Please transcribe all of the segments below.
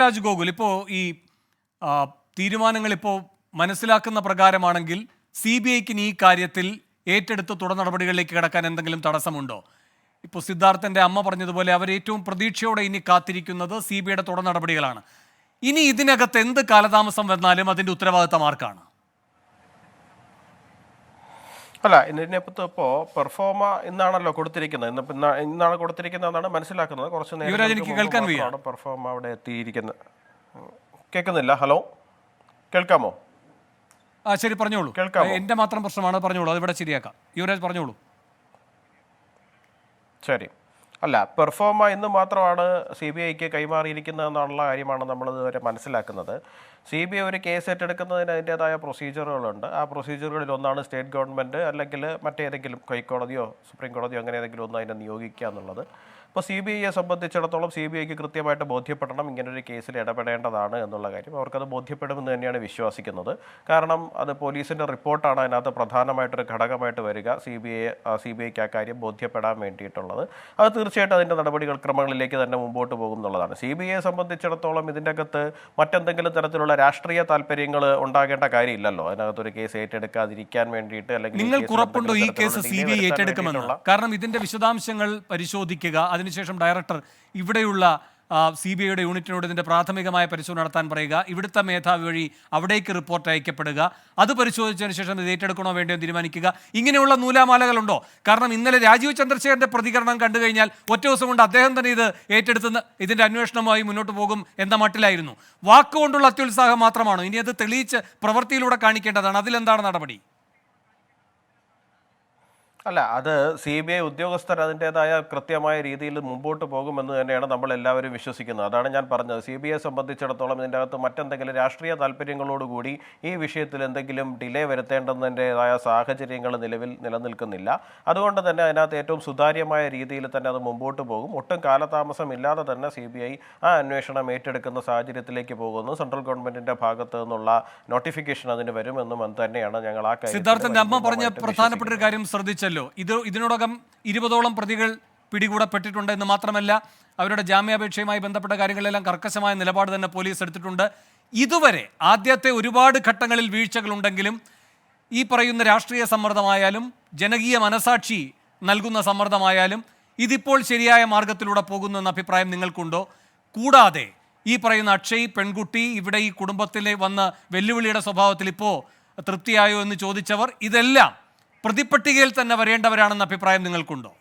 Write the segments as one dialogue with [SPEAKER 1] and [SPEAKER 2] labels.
[SPEAKER 1] രാജ്ഗോകുൽ ഇപ്പോൾ ഈ തീരുമാനങ്ങൾ ഇപ്പോൾ മനസ്സിലാക്കുന്ന പ്രകാരമാണെങ്കിൽ CBIക്ക് ഈ കാര്യത്തിൽ ഏറ്റെടുത്ത് തുടർ നടപടികളിലേക്ക് കടക്കാൻ എന്തെങ്കിലും തടസ്സമുണ്ടോ? ഇപ്പോൾ സിദ്ധാർത്ഥന്റെ അമ്മ പറഞ്ഞതുപോലെ അവർ ഏറ്റവും പ്രതീക്ഷയോടെ ഇനി കാത്തിരിക്കുന്നത് CBIയുടെ തുടർ നടപടികളാണ്. ഇനി ഇതിനകത്ത് എന്ത് കാലതാമസം വന്നാലും അതിന്റെ ഉത്തരവാദിത്തം ആർക്കാണ്?
[SPEAKER 2] അല്ല, ഇതിനെപ്പറ്റി ഇപ്പോൾ പെർഫോമ ഇന്നാണല്ലോ കൊടുത്തിരിക്കുന്നത്, ഇന്നാണ് കൊടുത്തിരിക്കുന്നതെന്നാണ് മനസ്സിലാക്കുന്നത്. കുറച്ച് നേരം പെർഫോമ അവിടെ എത്തിയിരിക്കുന്നത്. കേൾക്കുന്നില്ല? ഹലോ, കേൾക്കാമോ?
[SPEAKER 1] ശരി, പറഞ്ഞോളൂ. കേൾക്കാമോ? എന്റെ മാത്രം പ്രശ്നമാണ്, പറഞ്ഞോളൂ, അതിവിടെ ശരിയാക്കാം. യുവരാജ് പറഞ്ഞോളൂ. ശരി.
[SPEAKER 2] അല്ല, പെർഫോമ ഇന്ന് മാത്രമാണ് CBIക്ക് കൈമാറിയിരിക്കുന്നതെന്നുള്ള കാര്യമാണ് നമ്മൾ ഇതുവരെ മനസ്സിലാക്കുന്നത്. CBI ഒരു കേസ് ഏറ്റെടുക്കുന്നതിന് അതിൻ്റേതായ പ്രൊസീജിയറുകളുണ്ട്. ആ പ്രൊസീജിയറുകളിൽ ഒന്നാണ് സ്റ്റേറ്റ് ഗവൺമെൻറ് അല്ലെങ്കിൽ മറ്റേതെങ്കിലും ഹൈക്കോടതിയോ സുപ്രീം കോടതിയോ അങ്ങനെ ഏതെങ്കിലും ഒന്ന് അതിനെ നിയോഗിക്കുക എന്നുള്ളത്. ഇപ്പോൾ CBIയെ സംബന്ധിച്ചിടത്തോളം CBIക്ക് കൃത്യമായിട്ട് ബോധ്യപ്പെടണം ഇങ്ങനൊരു കേസിൽ ഇടപെടേണ്ടതാണ് എന്നുള്ള കാര്യം. അവർക്കത് ബോധ്യപ്പെടുമെന്ന് തന്നെയാണ് വിശ്വസിക്കുന്നത്. കാരണം അത് പോലീസിൻ്റെ റിപ്പോർട്ടാണ് അതിനകത്ത് പ്രധാനമായിട്ടൊരു ഘടകമായിട്ട് വരിക, CBIക്ക് ആ കാര്യം ബോധ്യപ്പെടാൻ വേണ്ടിയിട്ടുള്ളത്. അത് തീർച്ചയായിട്ടും അതിൻ്റെ നടപടികൾ ക്രമങ്ങളിലേക്ക് തന്നെ മുമ്പോട്ട് പോകും എന്നുള്ളതാണ്. CBIയെ സംബന്ധിച്ചിടത്തോളം ഇതിൻ്റെ അകത്ത് മറ്റെന്തെങ്കിലും തരത്തിലുള്ള രാഷ്ട്രീയ താല്പര്യങ്ങൾ ഉണ്ടാകേണ്ട കാര്യമില്ലല്ലോ. അതിനകത്തൊരു കേസ് ഏറ്റെടുക്കാതിരിക്കാൻ വേണ്ടിയിട്ട് അല്ലെങ്കിൽ
[SPEAKER 1] നിങ്ങൾക്ക് ഉറപ്പുണ്ടോ ഈ കേസ് CBI ഏറ്റെടുക്കുമെന്ന്? കാരണം ഇതിന്റെ വിശദാംശങ്ങൾ പരിശോധിക്കുക, അതിനുശേഷം ഡയറക്ടർ ഇവിടെയുള്ള CBIയുടെ യൂണിറ്റിനോട് ഇതിന്റെ പ്രാഥമികമായ പരിശോധന നടത്താൻ പറയുക, ഇവിടുത്തെ മേധാവി വഴി അവിടേക്ക് റിപ്പോർട്ട് അയക്കപ്പെടുക, അത് പരിശോധിച്ചതിന് ശേഷം ഇത് ഏറ്റെടുക്കണോ വേണ്ടയോ തീരുമാനിക്കുക. ഇങ്ങനെയുള്ള നൂലാമാലകളുണ്ടോ? കാരണം ഇന്നലെ രാജീവ് ചന്ദ്രശേഖരന്റെ പ്രതികരണം കണ്ടു കഴിഞ്ഞാൽ ഒറ്റ ദിവസം കൊണ്ട് അദ്ദേഹം തന്നെ ഇത് ഏറ്റെടുത്ത് ഇതിന്റെ അന്വേഷണവുമായി മുന്നോട്ട് പോകും എന്ന മട്ടിലായിരുന്നു. വാക്കുകൊണ്ടുള്ള അത്യുത്സാഹം മാത്രമാണോ? ഇനി അത് തെളിയിച്ച് പ്രവൃത്തിയിലൂടെ കാണിക്കേണ്ടതാണ്. അതിലെന്താണ് നടപടി?
[SPEAKER 2] അല്ല, അത് CBI ഉദ്യോഗസ്ഥർ അതിൻ്റേതായ കൃത്യമായ രീതിയിൽ മുമ്പോട്ട് പോകുമെന്ന് തന്നെയാണ് നമ്മളെല്ലാവരും വിശ്വസിക്കുന്നത്. അതാണ് ഞാൻ പറഞ്ഞത്. CBIയെ സംബന്ധിച്ചിടത്തോളം ഇതിൻ്റെ അകത്ത് മറ്റെന്തെങ്കിലും രാഷ്ട്രീയ താല്പര്യങ്ങളോടുകൂടി ഈ വിഷയത്തിൽ എന്തെങ്കിലും ഡിലേ വരുത്തേണ്ടതിൻ്റെതായ സാഹചര്യങ്ങൾ നിലവിൽ നിലനിൽക്കുന്നില്ല. അതുകൊണ്ട് തന്നെ അതിനകത്ത് ഏറ്റവും സുതാര്യമായ രീതിയിൽ തന്നെ അത് മുമ്പോട്ട് പോകും. ഒട്ടും കാലതാമസം ഇല്ലാതെ തന്നെ CBI ആ അന്വേഷണം ഏറ്റെടുക്കുന്ന സാഹചര്യത്തിലേക്ക് പോകുന്നു. സെൻട്രൽ ഗവൺമെന്റിന്റെ ഭാഗത്ത് നിന്നുള്ള നോട്ടിഫിക്കേഷൻ അതിന് വരുമെന്നും തന്നെയാണ് ഞങ്ങൾ ആ കാര്യം.
[SPEAKER 1] സിദ്ധാർത്ഥന്റെ അമ്മ പറഞ്ഞ പ്രധാനപ്പെട്ട ഒരു കാര്യം ശ്രദ്ധിച്ചല്ലോ. ഇതിനോടകം 20ഓളം പ്രതികൾ പിടികൂടപ്പെട്ടിട്ടുണ്ട് എന്ന് മാത്രമല്ല അവരുടെ ജാമ്യാപേക്ഷയുമായി ബന്ധപ്പെട്ട കാര്യങ്ങളിലെല്ലാം കർക്കശമായ നിലപാട് തന്നെ പോലീസ് എടുത്തിട്ടുണ്ട്. ഇതുവരെ ആദ്യത്തെ ഒരുപാട് ഘട്ടങ്ങളിൽ വീഴ്ചകളുണ്ടെങ്കിലും ഈ പറയുന്ന രാഷ്ട്രീയ സമ്മർദ്ദമായാലും ജനകീയ മനസാക്ഷി നൽകുന്ന സമ്മർദ്ദമായാലും ഇതിപ്പോൾ ശരിയായ മാർഗത്തിലൂടെ പോകുന്നു എന്ന അഭിപ്രായം നിങ്ങൾക്കുണ്ടോ? കൂടാതെ ഈ പറയുന്ന അക്ഷയ് പെൺകുട്ടി ഇവിടെ ഈ കുടുംബത്തിലെ വന്ന് വെല്ലുവിളിയുടെ സ്വഭാവത്തിൽ ഇപ്പോൾ തൃപ്തിയായോ എന്ന് ചോദിച്ചവർ ഇതെല്ലാം പ്രതിപട്ടികയിൽ തന്നെ വരേണ്ടവരാണെന്ന അഭിപ്രായം നിങ്ങൾക്കുണ്ടോ?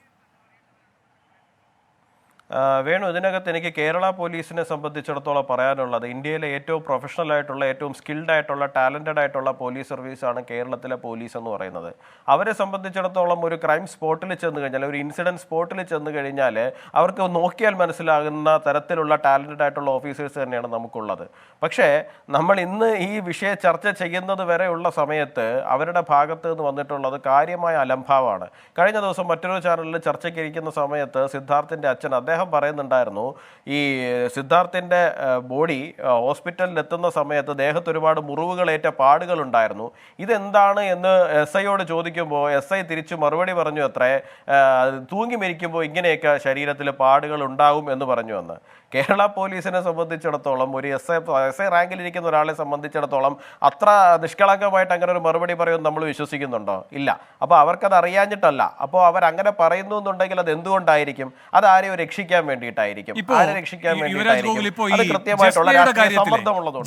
[SPEAKER 2] വേണു, ഇതിനകത്ത് എനിക്ക് കേരള പോലീസിനെ സംബന്ധിച്ചിടത്തോളം പറയാനുള്ളത് ഇന്ത്യയിലെ ഏറ്റവും പ്രൊഫഷണൽ ആയിട്ടുള്ള ഏറ്റവും സ്കിൽഡ് ആയിട്ടുള്ള ടാലൻറ്റഡ് ആയിട്ടുള്ള പോലീസ് സർവീസാണ് കേരളത്തിലെ പോലീസ് എന്ന് പറയുന്നത്. അവരെ സംബന്ധിച്ചിടത്തോളം ഒരു ക്രൈം സ്പോട്ടിൽ ചെന്ന് കഴിഞ്ഞാൽ, ഒരു ഇൻസിഡൻറ്റ് സ്പോട്ടിൽ ചെന്ന് കഴിഞ്ഞാൽ അവർക്ക് നോക്കിയാൽ മനസ്സിലാകുന്ന തരത്തിലുള്ള ടാലൻറ്റഡ് ആയിട്ടുള്ള ഓഫീസേഴ്സ് തന്നെയാണ് നമുക്കുള്ളത്. പക്ഷേ നമ്മൾ ഇന്ന് ഈ വിഷയം ചർച്ച ചെയ്യുന്നത് വരെയുള്ള സമയത്ത് അവരുടെ ഭാഗത്ത് നിന്ന് വന്നിട്ടുള്ളത് കാര്യമായ അലംഭാവമാണ്. കഴിഞ്ഞ ദിവസം മറ്റൊരു ചാനലിൽ ചർച്ചയ്ക്കിരിക്കുന്ന സമയത്ത് സിദ്ധാർത്ഥിൻ്റെ അച്ഛൻ അദ്ദേഹം പറയുന്നുണ്ടായിരുന്നു, ഈ സിദ്ധാർത്ഥിൻ്റെ ബോഡി ഹോസ്പിറ്റലിൽ എത്തുന്ന സമയത്ത് ദേഹത്ത് ഒരുപാട് മുറിവുകളേറ്റ പാടുകളുണ്ടായിരുന്നു. ഇതെന്താണ് എന്ന് SIയോട് ചോദിക്കുമ്പോൾ SI തിരിച്ചു മറുപടി പറഞ്ഞു, അത്രേ തൂങ്ങി മരിക്കുമ്പോൾ ഇങ്ങനെയൊക്കെ ശരീരത്തിൽ പാടുകൾ ഉണ്ടാവും എന്ന് പറഞ്ഞു എന്ന്. കേരള പോലീസിനെ സംബന്ധിച്ചിടത്തോളം ഒരു SI റാങ്കിലിരിക്കുന്ന ഒരാളെ സംബന്ധിച്ചിടത്തോളം അത്ര നിഷ്കളങ്കമായിട്ട് അങ്ങനെ ഒരു മറുപടി പറയുമെന്ന് നമ്മൾ വിശ്വസിക്കുന്നുണ്ടോ? ഇല്ല. അപ്പോൾ അവർക്കത് അറിയാഞ്ഞിട്ടല്ല. അപ്പോൾ അവരങ്ങനെ പറയുന്നു എന്നുണ്ടെങ്കിൽ അത് എന്തുകൊണ്ടായിരിക്കും? അത് ആരെയോ രക്ഷിക്കാൻ വേണ്ടിയിട്ടായിരിക്കും. ആരെ രക്ഷിക്കാൻ വേണ്ടിയിട്ടായിരിക്കും?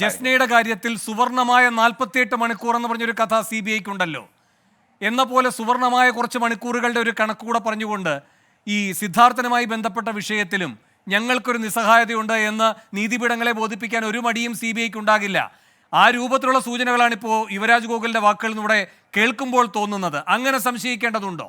[SPEAKER 1] ജസ്നയുടെ കാര്യത്തിൽ സുവർണമായ 48 മണിക്കൂർ എന്ന് പറഞ്ഞൊരു കഥ CBIക്കുണ്ടല്ലോ. എന്ന പോലെ സുവർണമായ കുറച്ച് മണിക്കൂറുകളുടെ ഒരു കണക്കുകൂടെ പറഞ്ഞുകൊണ്ട് ഈ സിദ്ധാർത്ഥനുമായി ബന്ധപ്പെട്ട വിഷയത്തിലും ഞങ്ങൾക്കൊരു നിസ്സഹായതയുണ്ട് എന്ന് നീതിപീഠങ്ങളെ ബോധിപ്പിക്കാൻ ഒരു മടിയും CBIക്ക് ഉണ്ടാകില്ല. ആ രൂപത്തിലുള്ള സൂചനകളാണ് ഇപ്പോൾ യുവരാജ് ഗോകുലിന്റെ വാക്കുകളിൽ നിന്നൂടെ കേൾക്കുമ്പോൾ തോന്നുന്നത്. അങ്ങനെ സംശയിക്കേണ്ടതുണ്ടോ?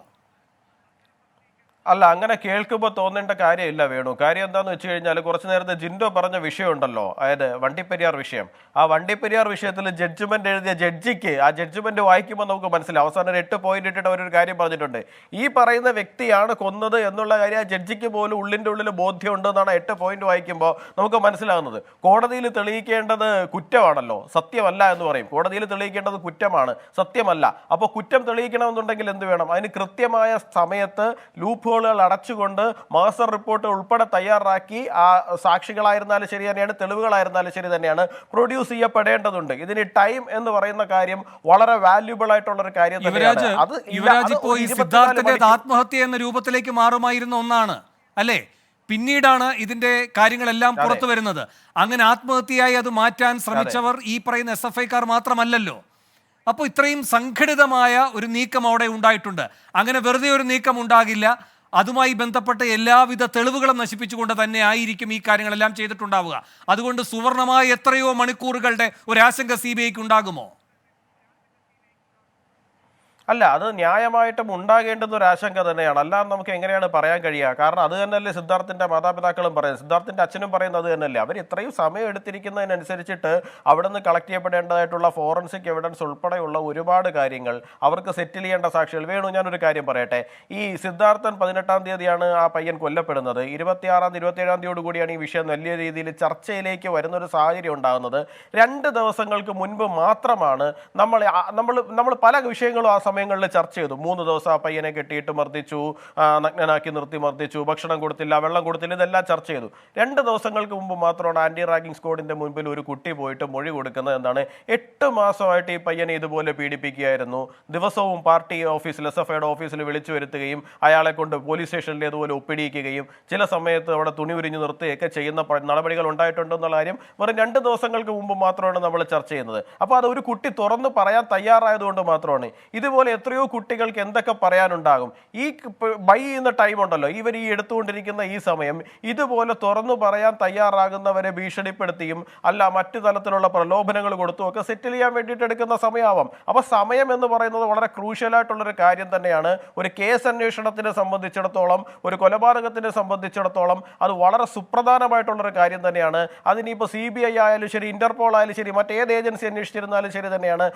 [SPEAKER 2] അല്ല, അങ്ങനെ കേൾക്കുമ്പോൾ തോന്നേണ്ട കാര്യമില്ല വേണു. കാര്യം എന്താണെന്ന് വെച്ച് കഴിഞ്ഞാൽ കുറച്ച് നേരത്തെ ജിൻഡോ പറഞ്ഞ വിഷയമുണ്ടല്ലോ, അതായത് വണ്ടിപ്പെരിയാർ വിഷയം. ആ വണ്ടിപ്പെരിയാർ വിഷയത്തിൽ ജഡ്ജ്മെന്റ് എഴുതിയ ജഡ്ജിക്ക് ആ ജഡ്ജ്മെന്റ് വായിക്കുമ്പോൾ നമുക്ക് മനസ്സിലാവും. അവസാനം ഒരു 8 പോയിന്റ് ഇട്ടിട്ട് അവരൊരു കാര്യം പറഞ്ഞിട്ടുണ്ട്, ഈ പറയുന്ന വ്യക്തിയാണ് കൊന്നത് എന്നുള്ള കാര്യം ആ ജഡ്ജിക്ക് പോലും ഉള്ളിൻ്റെ ഉള്ളിൽ ബോധ്യമുണ്ട് എന്നാണ് 8 പോയിന്റ് വായിക്കുമ്പോൾ നമുക്ക് മനസ്സിലാകുന്നത്. കോടതിയിൽ തെളിയിക്കേണ്ടത് കുറ്റമാണല്ലോ, സത്യമല്ല എന്ന് പറയും. കോടതിയിൽ തെളിയിക്കേണ്ടത് കുറ്റമാണ്, സത്യമല്ല. അപ്പോൾ കുറ്റം തെളിയിക്കണമെന്നുണ്ടെങ്കിൽ എന്ത് വേണം? അതിന് കൃത്യമായ സമയത്ത് ലൂപ്പ് ഹോളുകൾ അടച്ചുകൊണ്ട് മാസ്റ്റർ റിപ്പോർട്ട് ഉൾപ്പെടെ തയ്യാറാക്കി ആ സാക്ഷികളായിരുന്നാലും ശരി തന്നെയാണ്, തെളിവുകളായിരുന്നാലും ശരി തന്നെയാണ് പ്രൊഡ്യൂസ് ചെയ്യപ്പെടേണ്ടതുണ്ട്. ഇതിന് ടൈം എന്ന് പറയുന്ന കാര്യം വളരെ വാല്യുബിൾ ആയിട്ടുള്ള ഒരു കാര്യം തന്നെയാണ്.
[SPEAKER 1] യുവരാജ് ഇപ്പോൾ ഈ സിദ്ധാർത്ഥന്റെ ആത്മഹത്യ എന്ന രൂപത്തിലേക്ക് മാറുമായിരുന്ന ഒന്നാണ് അല്ലേ? പിന്നീടാണ് ഇതിന്റെ കാര്യങ്ങളെല്ലാം പുറത്തു വരുന്നത്. അങ്ങനെ ആത്മഹത്യയായി അത് മാറ്റാൻ ശ്രമിച്ചവർ ഈ പറയുന്ന SFIക്കാർ മാത്രമല്ലല്ലോ. അപ്പോൾ ഇത്രയും സംഘടിതമായ ഒരു നീക്കം അവിടെ ഉണ്ടായിട്ടുണ്ട്. അങ്ങനെ വെറുതെ ഒരു നീക്കം ഉണ്ടാകില്ല. അതുമായി ബന്ധപ്പെട്ട എല്ലാവിധ തെളിവുകളും നശിപ്പിച്ചുകൊണ്ട് തന്നെ ആയിരിക്കും ഈ കാര്യങ്ങളെല്ലാം ചെയ്തിട്ടുണ്ടാവുക. അതുകൊണ്ട് സുവർണമായ എത്രയോ മണിക്കൂറുകളുടെ ഒരു ആശങ്ക CBIക്ക് ഉണ്ടാകുമോ?
[SPEAKER 2] അല്ല, അത് ന്യായമായിട്ടും ഉണ്ടാകേണ്ടുന്ന ഒരു ആശങ്ക തന്നെയാണ്. അല്ലാതെ നമുക്ക് എങ്ങനെയാണ് പറയാൻ കഴിയുക? കാരണം അത് തന്നെയല്ലേ സിദ്ധാർത്ഥിന്റെ മാതാപിതാക്കളും പറയുന്നത്, സിദ്ധാർത്ഥിന്റെ അച്ഛനും പറയുന്നത് അത് തന്നെയല്ലേ. അവർ ഇത്രയും സമയം എടുത്തിരിക്കുന്നതിനനുസരിച്ചിട്ട് അവിടെ നിന്ന് കളക്ട് ചെയ്യപ്പെടേണ്ടതായിട്ടുള്ള ഫോറൻസിക് എവിഡൻസ് ഉൾപ്പെടെയുള്ള ഒരുപാട് കാര്യങ്ങൾ, അവർക്ക് സെറ്റിൽ ചെയ്യേണ്ട സാക്ഷികൾ. വേണു, ഞാനൊരു കാര്യം പറയട്ടെ. ഈ സിദ്ധാർത്ഥൻ 18-ാം തീയതിയാണ് ആ പയ്യൻ കൊല്ലപ്പെടുന്നത്. 26-ാം തീയതി 27-ാം തീയതിയോട് കൂടിയാണ് ഈ വിഷയം വലിയ രീതിയിൽ ചർച്ചയിലേക്ക് വരുന്നൊരു സാഹചര്യം ഉണ്ടാകുന്നത്. 2 ദിവസങ്ങൾക്ക് മുൻപ് മാത്രമാണ് നമ്മൾ പല വിഷയങ്ങളും ആ സമയങ്ങളിൽ ചർച്ച ചെയ്തു. 3 ദിവസം ആ പയ്യനെ കെട്ടിയിട്ട് മർദ്ദിച്ചു, നഗ്നനാക്കി നിർത്തി മർദ്ദിച്ചു, ഭക്ഷണം കൊടുത്തില്ല, വെള്ളം കൊടുത്തില്ല, ഇതെല്ലാം ചർച്ച ചെയ്തു. 2 ദിവസങ്ങൾക്ക് മുമ്പ് മാത്രമാണ് ആന്റി റാഗിംഗ് സ്ക്വാഡിന്റെ മുൻപിൽ ഒരു കുട്ടി പോയിട്ട് മൊഴി കൊടുക്കുന്നത്. എന്താണ്, 8 മാസമായിട്ട് ഈ പയ്യനെ ഇതുപോലെ പീഡിപ്പിക്കുകയായിരുന്നു. ദിവസവും പാർട്ടി ഓഫീസിൽ, SFIയുടെ ഓഫീസിൽ വിളിച്ചു വരുത്തുകയും അയാളെ കൊണ്ട് പോലീസ് സ്റ്റേഷനിൽ ഇതുപോലെ ഒപ്പിടിയിക്കുകയും ചില സമയത്ത് അവിടെ തുണി ഉരിഞ്ഞു നിർത്തുകയൊക്കെ ചെയ്യുന്ന നടപടികൾ ഉണ്ടായിട്ടുണ്ടെന്നുള്ള കാര്യം വെറും 2 ദിവസങ്ങൾക്ക് മുമ്പ് മാത്രമാണ് നമ്മൾ ചർച്ച ചെയ്യുന്നത്. അപ്പോൾ അത് ഒരു കുട്ടി തുറന്ന് പറയാൻ തയ്യാറായതുകൊണ്ട് മാത്രമാണ്. ഇതുപോലെ എത്രയോ കുട്ടികൾക്ക് എന്തൊക്കെ പറയാനുണ്ടാകും. ഈ ബൈ ചെയ്യുന്ന ടൈം ഉണ്ടല്ലോ, ഇവർ ഈ എടുത്തുകൊണ്ടിരിക്കുന്ന ഈ സമയം, ഇതുപോലെ തുറന്നു പറയാൻ തയ്യാറാകുന്നവരെ ഭീഷണിപ്പെടുത്തിയും അല്ല മറ്റു തലത്തിലുള്ള പ്രലോഭനങ്ങൾ കൊടുത്തും ഒക്കെ സെറ്റിൽ ചെയ്യാൻ വേണ്ടിയിട്ട് എടുക്കുന്ന സമയമാവാം. അപ്പോൾ സമയം എന്ന് പറയുന്നത് വളരെ ക്രൂഷ്യലായിട്ടുള്ളൊരു കാര്യം തന്നെയാണ്. ഒരു കേസ് അന്വേഷണത്തിനെ സംബന്ധിച്ചിടത്തോളം, ഒരു കൊലപാതകത്തിനെ സംബന്ധിച്ചിടത്തോളം അത് വളരെ സുപ്രധാനമായിട്ടുള്ളൊരു കാര്യം തന്നെയാണ്. അതിനിപ്പോൾ CBI ആയാലും ശരി, ഇന്റർപോൾ ആയാലും ശരി, മറ്റേത് ഏജൻസി അന്വേഷിച്ചിരുന്നാലും ശരി തന്നെയാണ്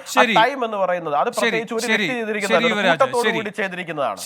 [SPEAKER 2] ടൈം എന്ന് പറയുന്നത്. അത് പ്രത്യേകിച്ച് ഒരു വ്യക്തി ചെയ്തിരിക്കുന്നതാണ്.